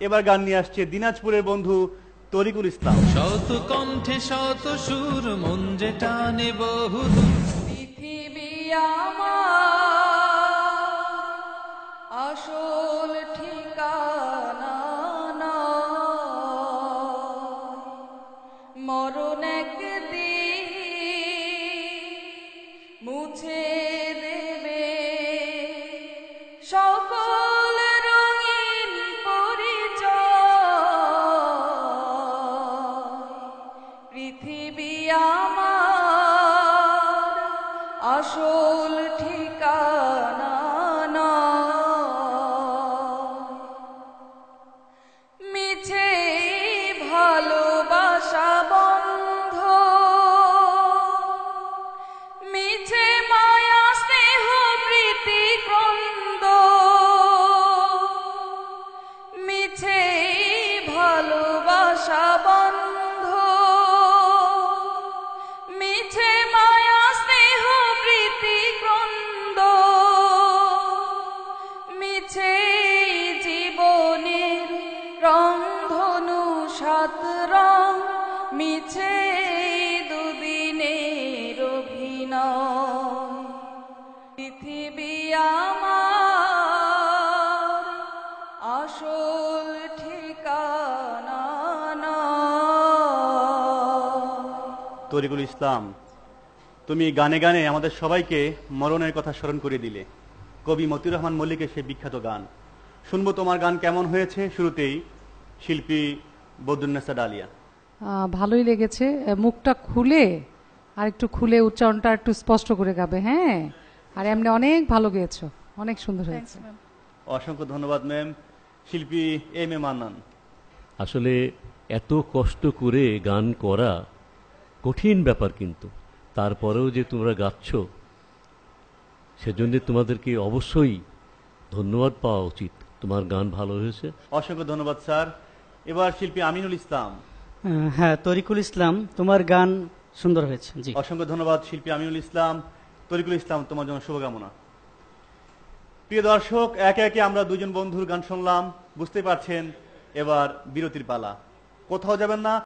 এবার গান নিয়ে আসছে দিনাজপুরের বন্ধু তরিকুল ইসলাম। শত কণ্ঠে শত সুর মন যে টানে বহুদূর। পৃথিবী আমার আসল ঠিকানা নয়, মরণ একদিন মুছে দেবে সকল রঙিন পরিচয়। পৃথিবী আমার আসল ঠিকানা নয়, মিছে ভালোবাসা বন্ধ, মিছে মায়া স্নেহ প্রীতি ক্রন্দ, মিছে ভালোবাসা বন্ধ, মিছে মায়া স্নেহ প্রীতি ক্রন্দ, মিছে জীবনের রংধনু সাত রং, মিছে দুদিনের অভিনয়। পৃথিবী আমার আসল ঠিকানা নয়। তরিকুল ইসলাম, তুমি গানে গানে আমাদের সবাইকে মরণের কথা স্মরণ করে দিলে। কবি মতিউর রহমান মল্লিকের সেই বিখ্যাত গান শুনবো। তোমার গান কেমন হয়েছে? শুরুতেই শিল্পী বদরুন্নেসা ডালিয়া। ভালোই লেগেছে, মুখটা খুলে আর একটু খুলে উচ্চারণটা একটু স্পষ্ট করে গাবে। হ্যাঁ, আর এমনি অনেক ভালো গেয়েছো, অনেক সুন্দর হয়েছে। অসংখ্য ধন্যবাদ ম্যাম। শিল্পী এম এ মান্নান। আসলে এত কষ্ট করে গান করা কঠিন ব্যাপার, কিন্তু তারপরেও যে তোমরা গাচ্ছ সেজন্য তোমাদেরকে অবশ্যই ধন্যবাদ পাওয়া উচিত। তোমার গান ভালো হয়েছে। অসংখ্য ধন্যবাদ স্যার। এবার শিল্পী আমিনুল ইসলাম। হ্যাঁ, তরিকুল ইসলাম, তোমার গান সুন্দর হয়েছে। জি, অসংখ্য ধন্যবাদ শিল্পী আমিনুল ইসলাম। তরিকুল ইসলাম, তোমার জন্য শুভকামনা। প্রিয় দর্শক, একে একে আমরা দুজন বন্ধুর গান শুনলাম। বুঝতে পারছেন এবার বিরতির পালা। কোথাও যাবেন না।